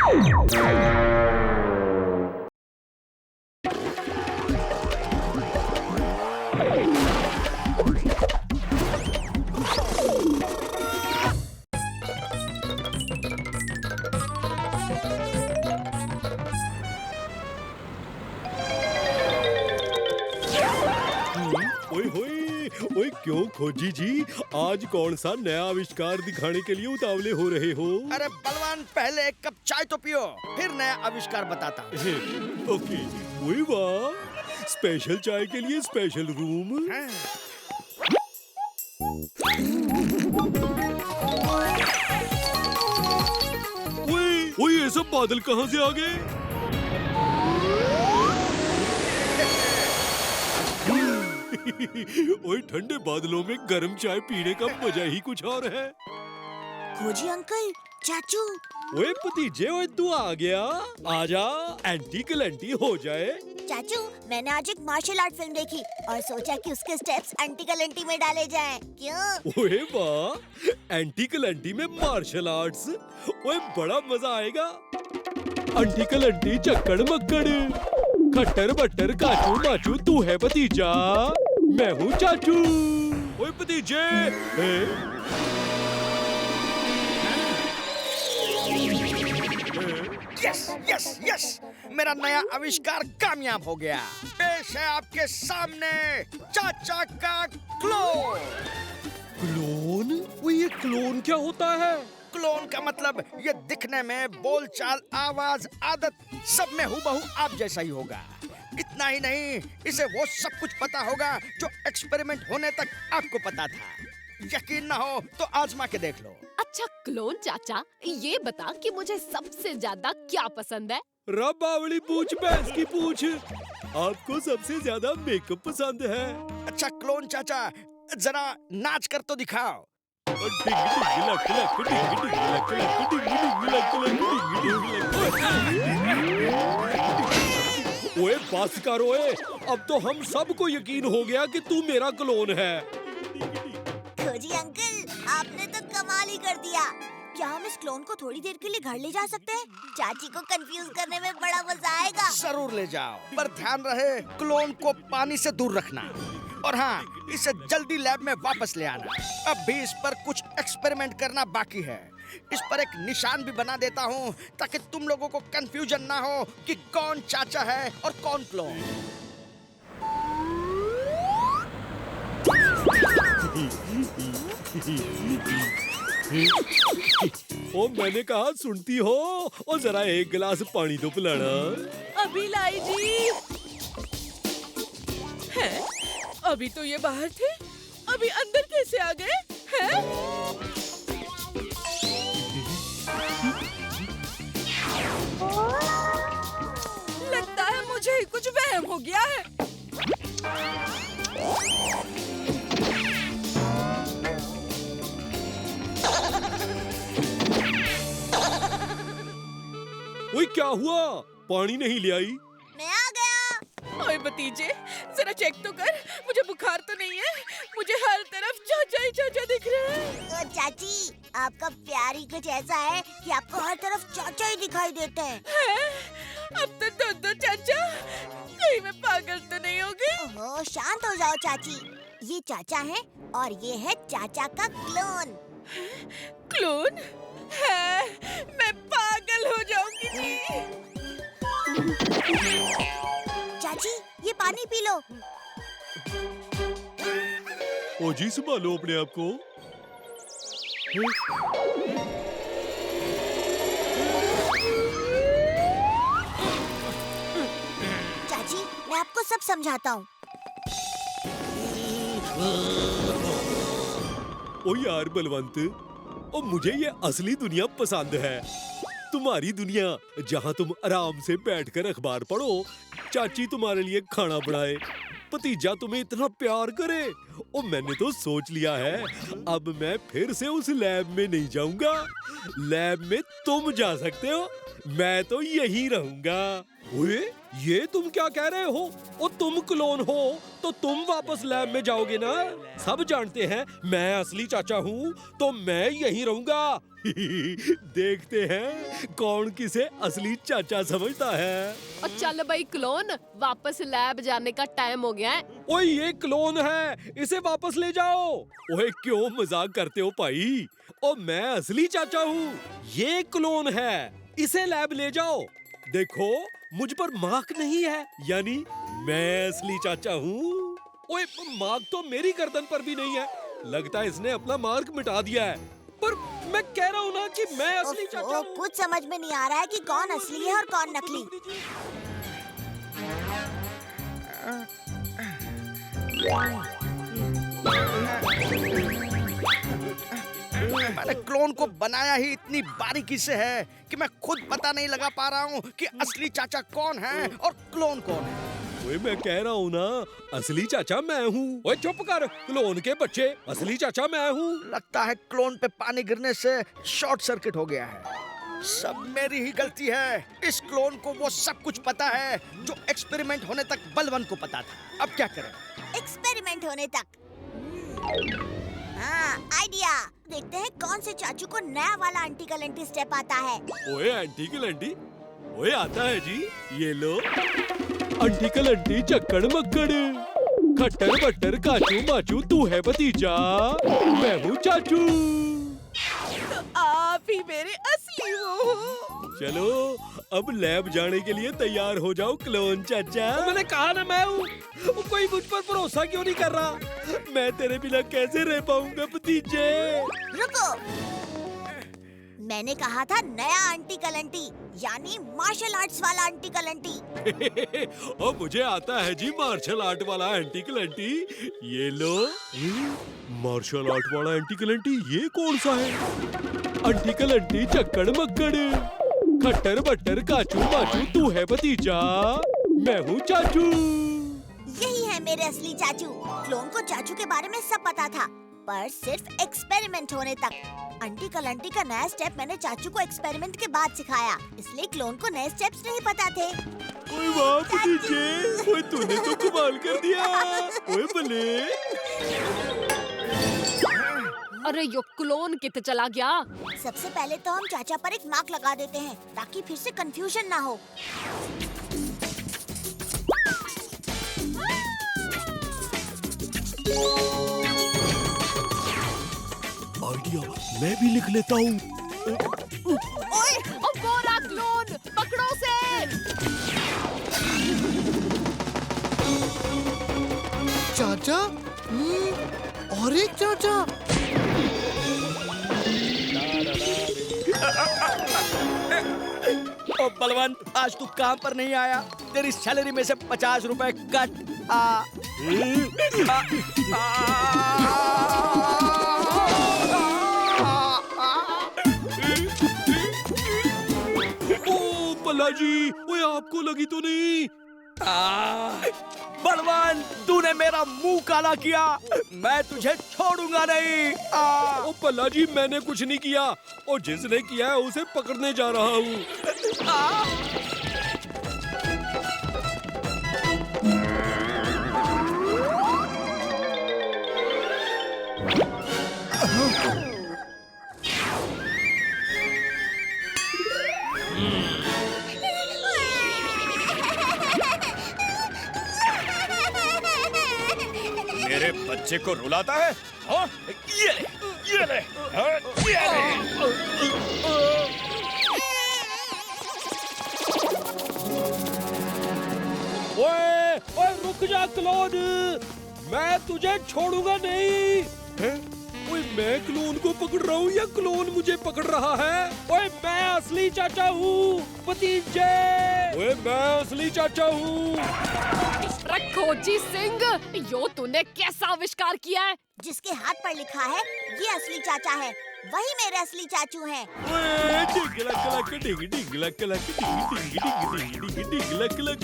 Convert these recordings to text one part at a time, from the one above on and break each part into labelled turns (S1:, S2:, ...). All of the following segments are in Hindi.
S1: ओए होए, ओए क्यों खोजी जी, आज कौन सा नया आविष्कार दिखाने के लिए उतावले हो रहे हो?
S2: अरे बलवान, पहले एक कप चाय तो पियो, फिर नया आविष्कार बताता हूँ।
S1: ओके, ओए वाह, स्पेशल चाय के लिए स्पेशल रूम। ओए, ओए ये सब बादल कहाँ से आ गए? ओए ठंडे बादलों में गर्म चाय पीने का मजा ही कुछ और है।
S3: खोजी अंकल, चाचू।
S1: ओए भतीजे, ओए तू आ गया, आजा एंटी कलेंटी हो जाए।
S3: चाचू, मैंने आज एक मार्शल आर्ट फिल्म देखी और सोचा कि उसके स्टेप्स एंटी कलेंटी में डाले जाएं। क्यों?
S1: ओए वाह, एंटी कलेंटी में मार्शल आर्ट्स, ओए बड़ा मजा आएगा। एंटी कलेंटी चक्कड़ मक्कड़, खट्टर बट्टर काचू माचू, तू है भतीजा, मैं हूँ चाचू। ओए भतीजे,
S2: यस यस यस, मेरा नया आविष्कार कामयाब हो गया। पेश है आपके सामने चाचा का क्लोन।
S1: क्लोन? वो ये क्लोन क्या होता है?
S2: क्लोन का मतलब ये दिखने में, बोलचाल, आवाज, आदत सब में हूबहू आप जैसा ही होगा। इतना ही नहीं, इसे वो सब कुछ पता होगा जो एक्सपेरिमेंट होने तक आपको पता था। यकीन ना हो तो आजमा के देख लो।
S4: अच्छा क्लोन चाचा, ये बता कि मुझे सबसे ज्यादा क्या पसंद है?
S1: रबावली पूछ, भैंस की पूछ, आपको सबसे ज्यादा मेकअप पसंद है।
S2: अच्छा क्लोन चाचा, जरा नाच कर तो दिखाओ।
S1: ओए बस कर ओए, अब तो हम सबको यकीन हो गया कि तू मेरा क्लोन है।
S3: खोजी अंकल, आपने तो कमाल ही कर दिया। क्या हम इस क्लोन को थोड़ी देर के लिए घर ले जा सकते हैं? चाची को कंफ्यूज करने में बड़ा मजा आएगा।
S2: जरूर ले जाओ, पर ध्यान रहे क्लोन को पानी से दूर रखना। और हाँ, इसे जल्दी लैब में वापस ले आना। अब भी इस पर कुछ एक्सपेरिमेंट करना बाकी है। इस पर एक निशान भी बना देता हूँ ताकि तुम लोगों को कंफ्यूजन ना हो कि कौन चाचा है और कौन क्लोन।
S1: ओ मैंने कहा सुनती हो, और जरा एक गिलास पानी तो पिलाना।
S4: अभी लाई जी। हैं? अभी तो ये बाहर थे, अभी अंदर कैसे आ गए? हैं? लगता है मुझे ही कुछ वहम हो गया है।
S1: ओए क्या हुआ, पानी नहीं ले आई?
S3: मैं आ गया।
S4: ओए भतीजे, जरा चेक तो कर, मुझे बुखार तो नहीं है? मुझे हर तरफ चाचा ही चाचा दिख रहे हैं।
S3: ओ चाची, आपका प्यार ही कुछ ऐसा है कि आपको हर तरफ चाचा ही दिखाई देते हैं।
S4: अब तो दो चाचा, कहीं मैं पागल तो नहीं हो गई?
S3: ओहो, शांत हो जाओ चाची। ये चाचा है और ये है चाचा का क्लोन।
S4: क्लोन? है, मैं पागल हो जाऊंगी जी।
S3: चाची, ये पानी पी लो।
S1: ओ जी, संभालो अपने आप को।
S3: चाची, मैं आपको सब समझाता हूँ।
S1: ओ यार बलवंत, ओ मुझे ये असली दुनिया पसंद है। तुम्हारी दुनिया जहाँ तुम आराम से बैठकर अखबार पढ़ो, चाची तुम्हारे लिए खाना बनाए, भतीजा तुम्हें इतना प्यार करे। ओ मैंने तो सोच लिया है, अब मैं फिर से उस लैब में नहीं जाऊंगा। लैब में तुम जा सकते हो, मैं तो यहीं रहूंगा। ओए ये तुम क्या कह रहे हो? ओ तुम क्लोन हो तो तुम वापस लैब में जाओगे ना? सब जानते हैं मैं असली चाचा हूँ तो मैं यहीं रहूंगा। देखते हैं कौन किसे असली चाचा समझता है।
S5: और चल भाई क्लोन, वापस लैब जाने का टाइम हो गया है।
S1: ओए ये क्लोन है, इसे वापस ले जाओ। ओए क्यों मजाक करते हो भाई? ओ मैं असली चाचा हूँ, ये क्लोन है, इसे लैब ले जाओ। देखो मुझ पर मार्क नहीं है, यानी मैं असली चाचा हूँ। ओए मार्क तो मेरी गर्दन पर भी नहीं है, लगता है इसने अपना मार्क मिटा दिया है। पर मैं कह रहा हूँ ना कि मैं असली चाचा हूँ।
S3: कुछ समझ में नहीं आ रहा है कि कौन असली है और कौन नकली।
S2: मैंने क्लोन को बनाया ही इतनी बारीकी से है कि मैं खुद पता नहीं लगा पा रहा हूँ कि असली चाचा कौन है और क्लोन कौन है।
S1: ओए मैं कह रहा हूँ ना, असली चाचा मैं हूँ। ओए चुप कर क्लोन के बच्चे, असली चाचा मैं हूँ।
S2: लगता है क्लोन पे पानी गिरने से शॉर्ट सर्किट हो गया है। सब मेरी ही गलती है। इस क्लोन को वो सब कुछ पता है जो एक्सपेरिमेंट होने तक बलवन को पता था। अब क्या करें?
S3: एक्सपेरिमेंट होने तक। हाँ, आइडिया। देखते हैं कौन से चाचू को नया वाला आंटी कलेंटी स्टेप आता है।
S1: ओए आंटी कलंटी, ओए आता है जी, ये लो। आंटी कलंटी चक्कड़ मक्कड़, खट्टर बट्टर काचू माचू, तू है भतीजा, मैं हूँ चाचू।
S4: तो आप ही मेरे असली वो हो।
S1: चलो अब लैब जाने के लिए तैयार हो जाओ क्लोन चाचा। मैंने कहा ना मैं हूँ। कोई मुझ पर भरोसा क्यों नहीं कर रहा? मैं तेरे बिना कैसे रह पाऊंगा भतीजे?
S3: रुको, मैंने कहा था नया आंटी कलेंटी, यानी मार्शल आर्ट्स वाला आंटी कलेंटी।
S1: और मुझे आता है जी मार्शल आर्ट वाला आंटी कलेंटी। ये लो। मार्शल आर्ट वाला आंटी कलेंटी ये कौन सा है? आंटी कलेंटी चक्कड़ मक्कड़, खट्टर बट्टर काचू माचू, तू है भतीजा, मैं हूँ चाचू।
S3: यही है मेरे असली चाचू। क्लोन को चाचू के बारे में सब पता था, पर सिर्फ एक्सपेरिमेंट होने तक। आंटी कलंटी का नया स्टेप मैंने चाचू को एक्सपेरिमेंट के बाद सिखाया, इसलिए क्लोन को नए स्टेप्स नहीं पता थे।
S1: ओए वाह भतीजे, ओए तूने तो कमाल कर दिया। ओए भले।
S5: अरे यो क्लोन कित चला गया?
S3: सबसे पहले तो हम चाचा पर एक मार्क लगा देते हैं ताकि फिर से कंफ्यूजन ना हो।
S1: आइडिया मैं भी लिख लेता हूँ।
S3: ओए,
S5: अब वो रहा क्लोन, पकड़ो उसे।
S6: चाचा? और एक चाचा?
S2: ओ बलवान, आज तू काम पर नहीं आया, तेरी सैलरी में से 50 रुपए कट।
S1: ओ भला जी, ओए आपको लगी तो नहीं?
S2: बलवान, तूने मेरा मुंह काला किया, मैं तुझे छोड़ूंगा नहीं।
S1: ओ भला जी मैंने कुछ नहीं किया, और जिसने किया है उसे पकड़ने जा रहा हूँ।
S7: मेरे बच्चे को रुलाता है? हाँ? ये ले, ये ले, हाँ, ये ले।
S1: ओए ओए रुक जा क्लोन, मैं तुझे छोड़ूंगा नहीं। हैं? ओए मैं क्लोन को पकड़ रहा हूँ या क्लोन मुझे पकड़ रहा है? ओए मैं असली चाचा हूँ भतीजे। ओए मैं असली चाचा हूँ।
S5: खोजी सिंह, यो तूने कैसा आविष्कार किया है?
S3: जिसके हाथ पर लिखा है ये असली चाचा है, वही मेरे असली चाचू हैं।
S1: ओए डिंगला कलक डिंग डिंगला कलक डिंग डिंग डिंग डिंग डिंग डिंगला कलक।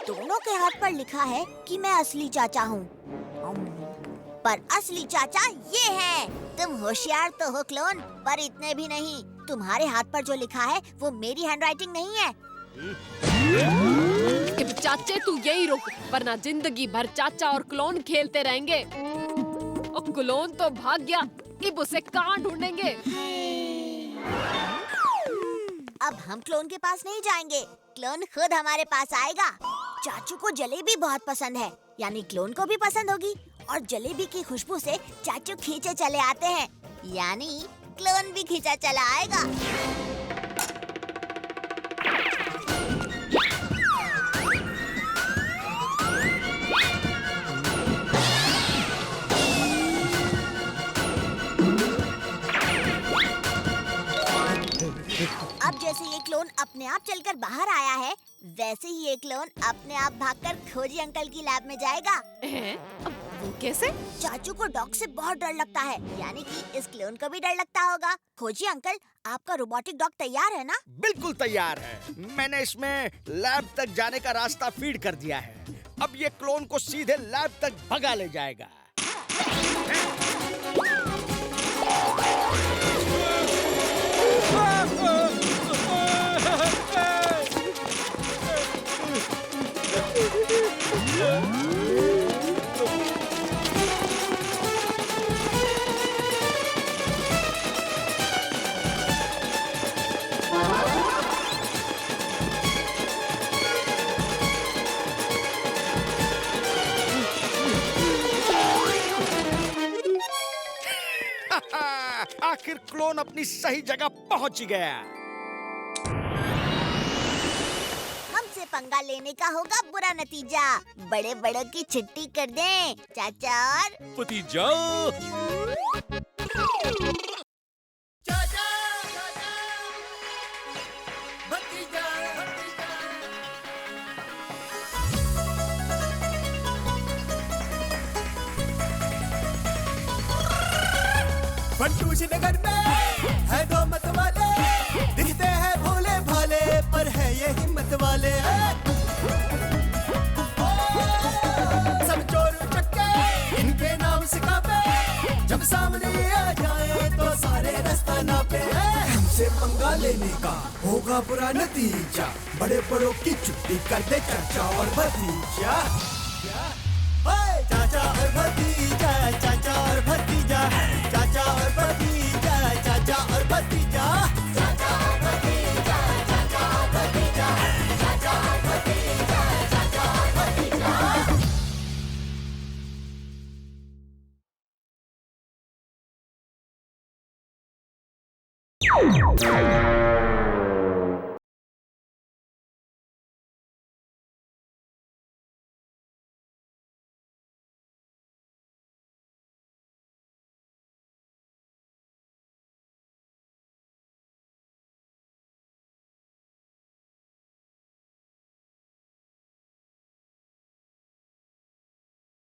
S3: दोनों के हाथ पर लिखा है कि मैं असली चाचा हूँ। पर असली चाचा ये है। तुम होशियार तो हो क्लोन, पर इतने भी नहीं। तुम्हारे हाथ पर जो लिखा है वो मेरी हैंडराइटिंग नहीं है।
S5: इब चाचे तू यही रुक, वरना जिंदगी भर चाचा और क्लोन खेलते रहेंगे। और क्लोन तो भाग गया, इब उसे कहाँ ढूंढेंगे?
S3: अब हम क्लोन के पास नहीं जाएंगे, क्लोन खुद हमारे पास आएगा। चाचू को जलेबी बहुत पसंद है, यानी क्लोन को भी पसंद होगी। और जलेबी की खुशबू से चाचू खींचे चले आते हैं, यानी क्लोन भी खींचा चला आएगा। अब जैसे ये क्लोन अपने आप चलकर बाहर आया है, वैसे ही ये क्लोन अपने आप भागकर खोजी अंकल की लैब में जाएगा।
S5: अब वो कैसे?
S3: चाचू को डॉग से बहुत डर लगता है, यानी कि इस क्लोन को भी डर लगता होगा। खोजी अंकल, आपका रोबोटिक डॉग तैयार है ना?
S2: बिल्कुल तैयार है। मैंने इसमें लैब तक जाने का रास्ता फीड कर दिया है। अब ये क्लोन को सीधे लैब तक भगा ले जाएगा। आखिर क्लोन अपनी सही जगह पहुंच गया।
S3: हमसे पंगा लेने का होगा बुरा नतीजा। बड़े बड़ों की छुट्टी कर दें, चाचा और
S1: भतीजा।
S8: फंटूश नगर में है दो मत वाले, दिखते हैं भोले भाले पर है ये हिम्मत वाले। सब चोर चक्के इनके नाम से कापे, जब सामने आ जाए तो सारे रास्ता नापे। हमसे पंगा लेने का होगा बुरा नतीजा, बड़े बड़ों की छुट्टी कर दे चाचा और भतीजा। चाचा और भतीजा, चाचा और भतीजा, चाचा और भतीजा, चाचा और भतीजा, चाचा और भतीजा, चाचा और भतीजा, चाचा और भतीजा, चाचा और भतीजा।